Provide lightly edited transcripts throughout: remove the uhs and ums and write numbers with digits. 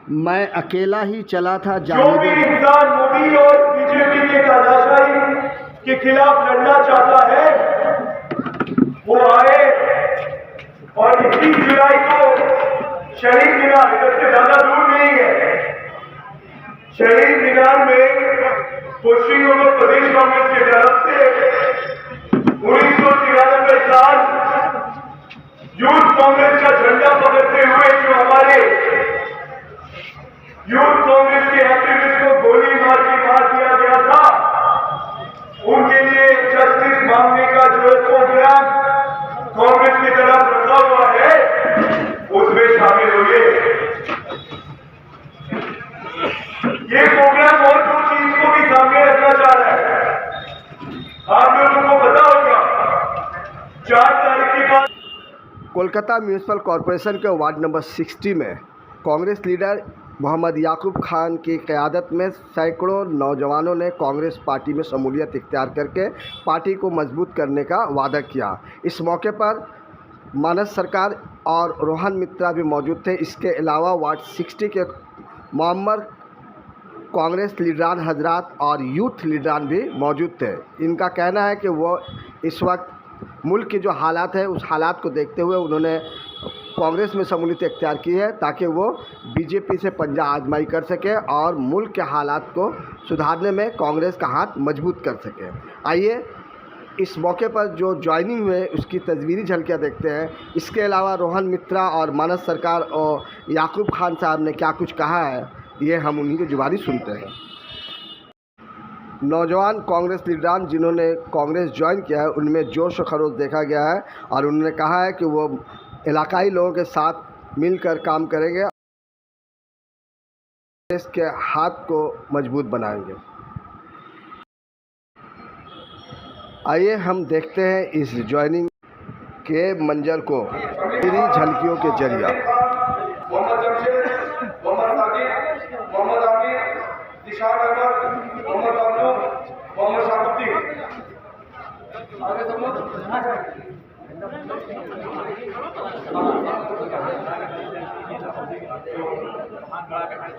मैं अकेला ही चला था जो भी इंसान मोदी और बीजेपी के तानाशाही के खिलाफ लड़ना चाहता है वो आए और 21 जुलाई को शहीद मीनार, इससे ज्यादा दूर नहीं है, शहीद मीनार में पश्चिम उत्तर प्रदेश कांग्रेस की तरफ से 1993 साल यूथ कांग्रेस का झंडा पकड़ते हुए जो हमारे यूथ कांग्रेस के एक्टिविस्ट को गोली मार दिया गया था, उनके लिए जस्टिस मांगने का जो प्रोग्राम कांग्रेस की तरफ रखा हुआ है उसमें शामिल हुए। ये प्रोग्राम और दो चीज को भी सामने रखना चाह रहा है। आप लोगों को पता होगा 4 तारीख के बाद कोलकाता म्यूनिसिपल कॉरपोरेशन के वार्ड नंबर 60 में कांग्रेस लीडर मोहम्मद याकूब खान की क़यादत में सैकड़ों नौजवानों ने कांग्रेस पार्टी में शमूलियत इख्तियार करके पार्टी को मजबूत करने का वादा किया। इस मौके पर मानस सरकार और रोहन मित्रा भी मौजूद थे। इसके अलावा वार्ड 60 के मोहम्मद कांग्रेस लीडरान हजरात और यूथ लीडरान भी मौजूद थे। इनका कहना है कि वो इस वक्त मुल्क के जो हालात है उस हालात को देखते हुए उन्होंने कांग्रेस में शमूलियत इख्तियार की है ताकि वो बीजेपी से पंजा आजमाई कर सके और मुल्क के हालात को सुधारने में कांग्रेस का हाथ मजबूत कर सके। आइए इस मौके पर जो ज्वाइनिंग हुए उसकी तस्वीरी झलकियाँ देखते हैं। इसके अलावा रोहन मित्रा और मानस सरकार और याकूब खान साहब ने क्या कुछ कहा है ये हम उन्हीं की जुबानी सुनते हैं। नौजवान कांग्रेस लीडरान जिन्होंने कांग्रेस ज्वाइन किया है उनमें जोश और खरोश देखा गया है और उन्होंने कहा है कि वो इलाकाई लोगों के साथ मिलकर काम करेंगे, कांग्रेस के हाथ को मजबूत बनाएंगे। आइए हम देखते हैं इस ज्वाइनिंग के मंजर को मेरी झलकियों के जरिए। मोहम्मद जमशेद, मोहम्मद साजिद, मोहम्मद आमिर, निशान अहमद, मोहम्मद अब्दू, मोहम्मद शाहबुद्दीन। आगे सब लोग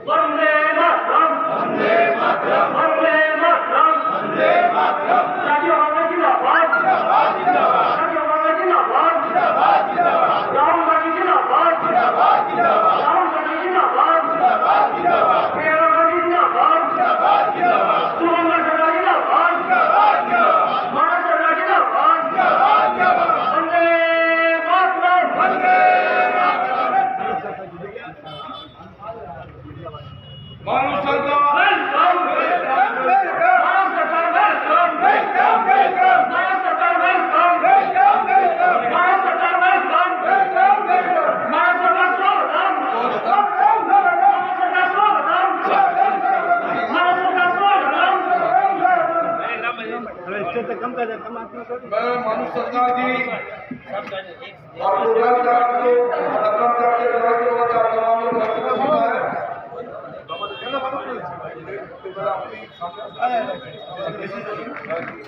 वंदे मातरम, वंदे मातरम, वंदे मातरम, वंदे मातरम। राज्य कांग्रेस जिंदाबाद, जिंदाबाद, जिंदाबाद। राज्य कांग्रेस जिंदाबाद, जिंदाबाद, जिंदाबाद। राहुल गांधी जिंदाबाद, जिंदाबाद, जिंदाबाद। राहुल गांधी जिंदाबाद, जिंदाबाद, जिंदाबाद। प्रियंका गांधी जिंदाबाद, जिंदाबाद, जिंदाबाद। सुरेंद्र सरकार जिंदाबाद, जिंदाबाद, जिंदाबाद। मानस सरकार जिंदाबाद, जिंदाबाद, जिंदाबाद। वंदे मातरम, वंदे मातरम। मानस सरकार वेलकम, वेलकम, वेलकम। मानस सरकार वेलकम, वेलकम, वेलकम। मानस सरकार वेलकम, वेलकम, वेलकम। मानस सरकार वेलकम, वेलकम, वेलकम। मानस सरकार स्वागतम, स्वागतम, मानस सरकार स्वागतम, स्वागतम। मानस सरकार स्वागतम। मैं मानस सरकार जी और प्रोग्राम साहब को अकरम साहब के तरफ से वो तमाम लोग मौजूद हैं।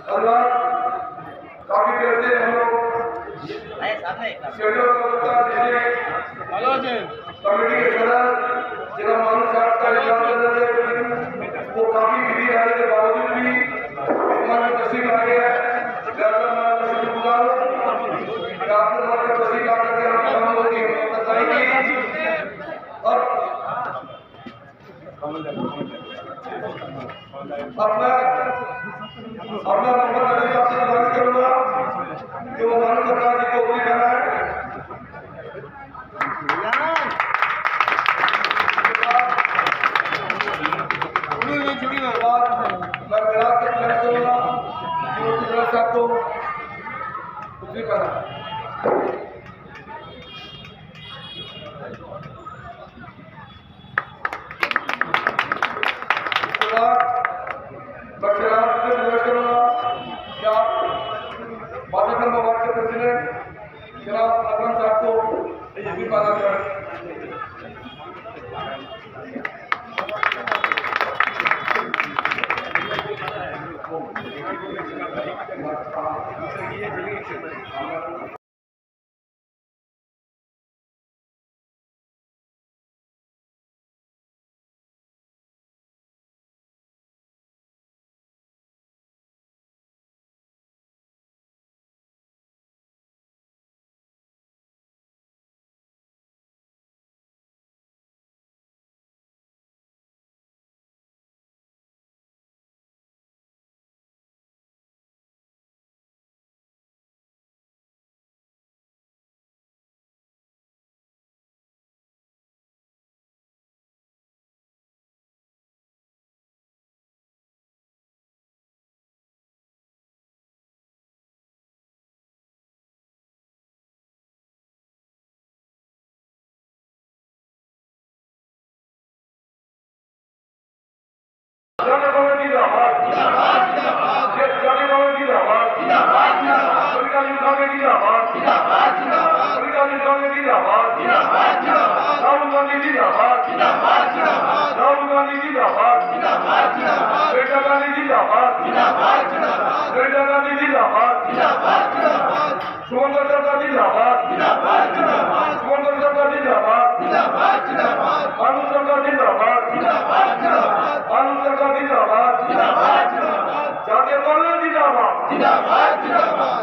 और काफी देर से हम लोग शेड्यूल कमेटी के सदर जिला मानस साहब का इलाज कर रहे थे, वो काफी बिजी रहने के बावजूद भी हमारे तस्वीर आ गया है। शुक्रगुजार आपने हमारे तस्वीर ला करके हम तमाम लोगों की मदद करेंगे और अपना नंबर मैंने आपसे गुजारिश करूंगा कि वो मानस सरकार जी को अपनी कहना है। मैं मेरा से प्लेस करूंगा कि वो साहब को कुछ भी करना प्रेसिडेंट जनाब अकरम साहब को ये भी बात करें। जिंदाबाद प्रियंका गांधी जिंदाबाद सुमंगल सरकार जिंदाबाद सुमंगल सरकार जिंदाबाद भानु सरकार जिंदाबाद भानु सरकार जिंदाबाद जातीय कांग्रेस जिंदाबाद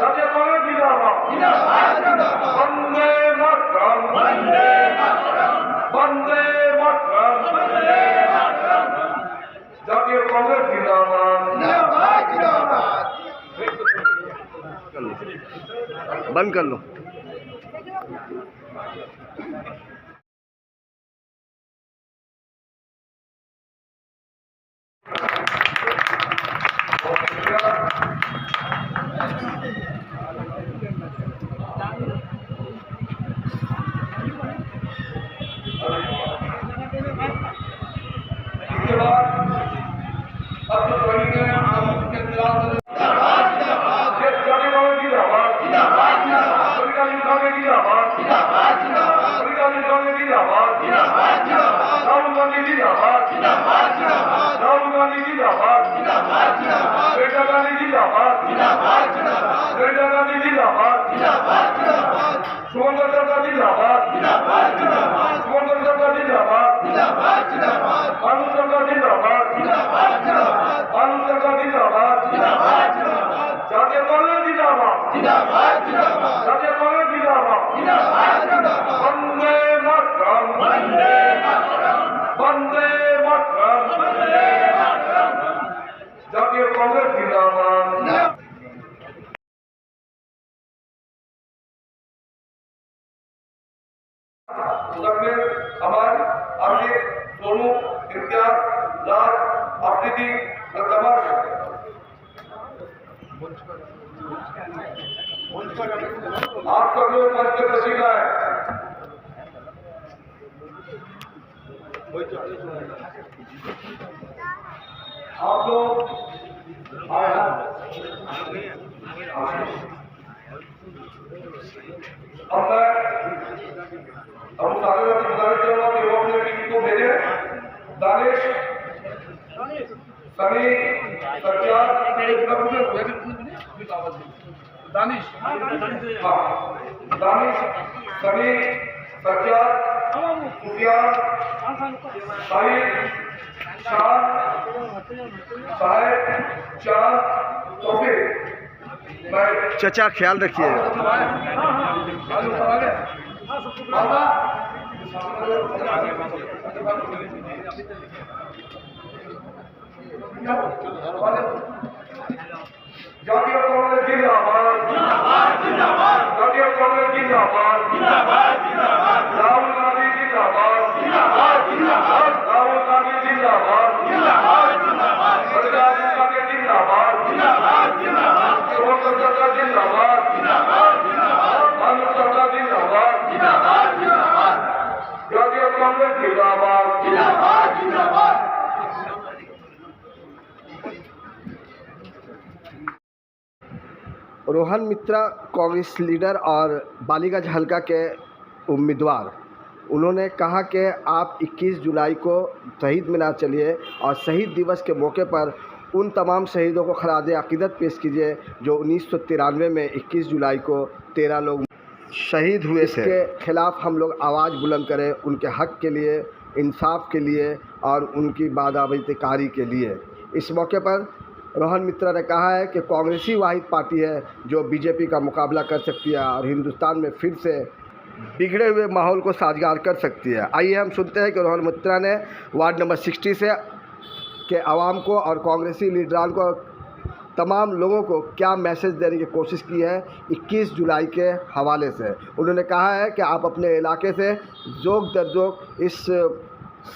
जातीय कांग्रेस जिंदाबाद वंदे मातरम वंदे मातरम जातीय कांग्रेस जिंदाबाद बंद कर लो। इसके बाद अब जो करेंगे हम उसके खिलाफ राहुल गांधी जिंदाबाद राहुल गांधी जिंदाबाद प्रियंका गांधी जिंदाबाद प्रियंका गांधी जिंदाबाद सुमंगल सरकार जिंदाबाद सुमंगल सरकार जिंदाबाद भानु सरकार जिंदाबाद भानु सरकार जिंदाबाद जातीय कांग्रेस जिंदाबाद जातीय कांग्रेस जिंदाबाद वंदे मातरम वंदे मातरम जातीय कांग्रेस जिंदाबाद उसमें हमारे आगे सोनू इम्तियाज राज आफरीदी और कमर आप सब लोग मंच पे तशरीफ लाए। आप लोग आए अब मैं अब सारे गुजारिश करूंगा कि वो अपने टीम को भेजे। दानिश सनी सज्जाद दानिश सनी सज्जाद सुफियान साहिद शान साहेब चांद तौफीक चचा ख्याल रखिए। जातीय कांग्रेस जिंदाबाद जातीय कांग्रेस जिंदाबाद राहुल गांधी जिंदाबाद राहुल गांधी जिंदाबाद सरकार गांधी जिंदाबाद सुमंगल सरकार जिंदाबाद भानु सरकार जिंदाबाद जातीय कांग्रेस जिंदाबाद रोहन मित्रा कांग्रेस लीडर और बालीगंज हलका के उम्मीदवार, उन्होंने कहा कि आप 21 जुलाई को शहीद मीनार चलिए और शहीद दिवस के मौके पर उन तमाम शहीदों को खराज अकीदत पेश कीजिए जो 1993 में 21 जुलाई को 13 लोग शहीद हुए। इसके खिलाफ हम लोग आवाज़ बुलंद करें, उनके हक़ के लिए, इंसाफ के लिए और उनकी बादाबीकारी के लिए। इस मौके पर रोहन मित्रा ने कहा है कि कांग्रेस ही वाहिद पार्टी है जो बीजेपी का मुकाबला कर सकती है और हिंदुस्तान में फिर से बिगड़े हुए माहौल को साजगार कर सकती है। आइए हम सुनते हैं कि रोहन मित्रा ने वार्ड नंबर 60 से के आवाम को और कांग्रेसी लीडरान को, तमाम लोगों को क्या मैसेज देने की कोशिश की है 21 जुलाई के हवाले से। उन्होंने कहा है कि आप अपने इलाके से जोक दर जोक इस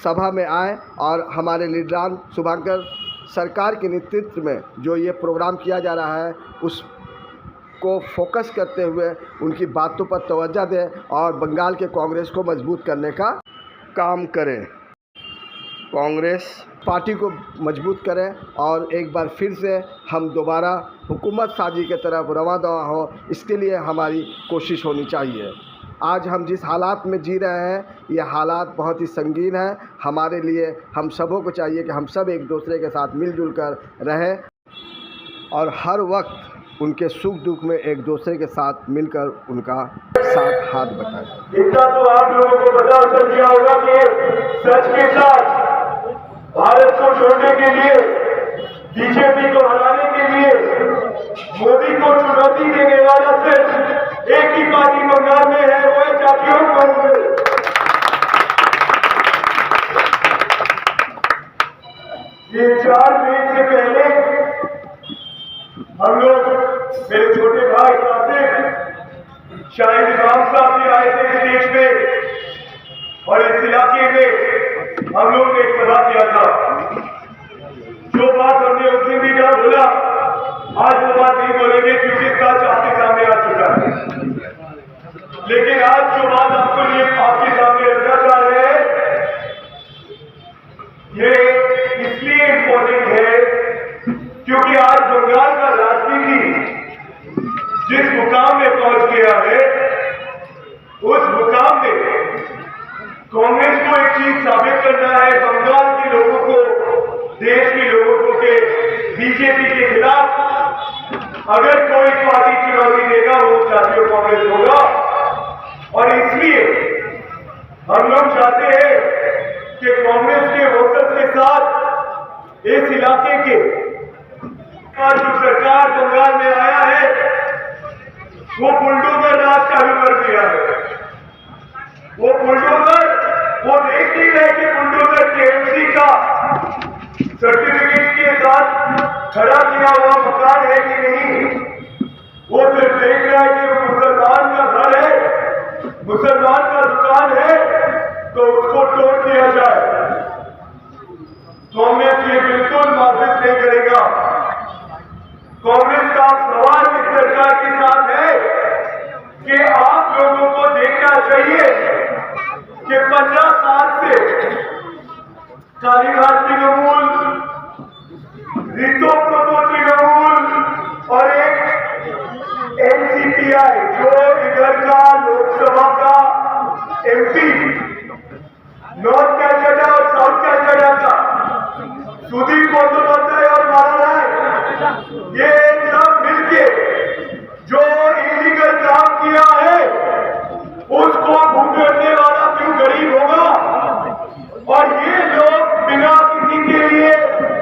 सभा में आएँ और हमारे लीडरान शुभांकर सरकार के नेतृत्व में जो ये प्रोग्राम किया जा रहा है उस को फोकस करते हुए उनकी बातों पर तवज्जो दें और बंगाल के कांग्रेस को मजबूत करने का काम करें, कांग्रेस पार्टी को मजबूत करें और एक बार फिर से हम दोबारा हुकूमत साजी की तरफ रवाना हो, इसके लिए हमारी कोशिश होनी चाहिए। आज हम जिस हालात में जी रहे हैं, ये हालात बहुत ही संगीन हैं हमारे लिए। हम सबों को चाहिए कि हम सब एक दूसरे के साथ मिलजुल कर रहें और हर वक्त उनके सुख दुख में एक दूसरे के साथ मिलकर उनका साथ हाथ बटाएं। इतना तो आप लोगों को पता चल गया होगा कि सच के साथ भारत को छोड़ने के लिए, बीजेपी को हराने के लिए मोदी को चुनौती देने वाला सिर्फ एक ही पार्टी बंगाल में है, वो है जातीय कांग्रेस। ये 4 मई से पहले हम लोग, मेरे छोटे भाई कासिम, शाहिद इमाम साहब भी आए थे स्टेज पे और इस इलाके में हम लोग ने एक सभा किया था। जो बात हमने उस दिन भी क्या बोला, आज वो बात नहीं बोलेंगे क्योंकि इसका आपके सामने आ चुका है। लेकिन आज जो बात आपको लिए आपके सामने रखना चाह रहे हैं, ये इसलिए इम्पोर्टेंट है क्योंकि आज बंगाल का राजनीति जिस मुकाम में पहुंच गया है, उस मुकाम में कांग्रेस को एक चीज साबित करना है बंगाल के लोगों को, देश के लोगों को कि बीजेपी के खिलाफ अगर कोई पार्टी चुनौती देगा वो जातीय कांग्रेस होगा। और इसलिए हम लोग चाहते हैं कि कांग्रेस के वोटर्स के साथ इस इलाके के जो सरकार बंगाल में आया है वो बुलडोजर राज चालू कर दिया है। वो बुलडोजर, वो देख नहीं रहे कि बुलडोजर केएमसी का सर्टिफिकेट के साथ खड़ा किया हुआ मकान है कि नहीं, वो सिर्फ देख रहा है कि मुसलमान का घर है, मुसलमान का दुकान है, तो उसको तोड़ दिया जाए। कांग्रेस ये बिल्कुल माफिज नहीं करेगा। कांग्रेस का सवाल इस सरकार के साथ है कि आप लोगों को देखना चाहिए कि 15 साल से कालीघाट तृणमूल, रितो प्रोतो तृणमूल और एक एनसीपीआई जो इधर का लोकसभा का एमपी नॉर्थ कैलकाटा और साउथ कैलकाटा का सुधीर बंदोपाध्याय और माला राय, ये सब मिलके जो इलीगल काम किया है उसको भुगतने वाला क्यों गरीब होगा। और ये लोग बिना किसी के लिए,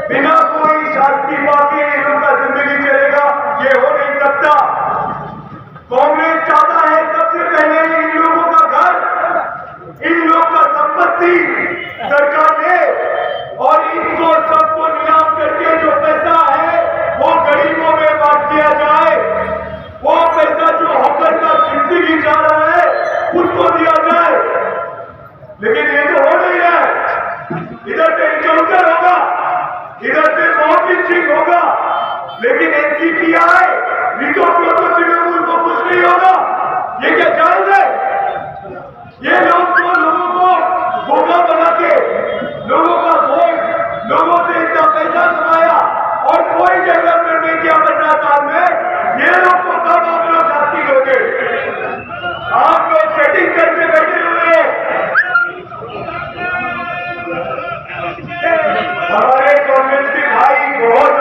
बिना कोई शास्ति पाके इनका जिंदगी चलेगा, ये हो नहीं सकता। कांग्रेस चाहता है सबसे पहले इन लोगों का घर, इन लोगों का संपत्ति सरकार ले और इनको सबको नीलाम करके जो पैसा है वो गरीबों में बांट दिया जाए। वो पैसा जो हॉकर का जिंदगी जा रहा है उसको दिया जाए। लेकिन ये तो हो नहीं रहा है। इधर पे एनकाउंटर होगा, इधर पे मॉब लिंचिंग होगा, लेकिन एनसीपीआई, रितो प्रोतो तृणमूल को कुछ नहीं होगा। ये क्या जायज है? ये लोग तो लोगों को धोखा बना के लोगों का वोट, लोगों से इतना पैसा कमाया और कोई डेवलपमेंट नहीं किया 15 साल में। ये लोग को कब आप लोग शास्ति दोगे? आप लोग सेटिंग करके बैठे हुए हैं। हमारे कांग्रेस के भाई बहुत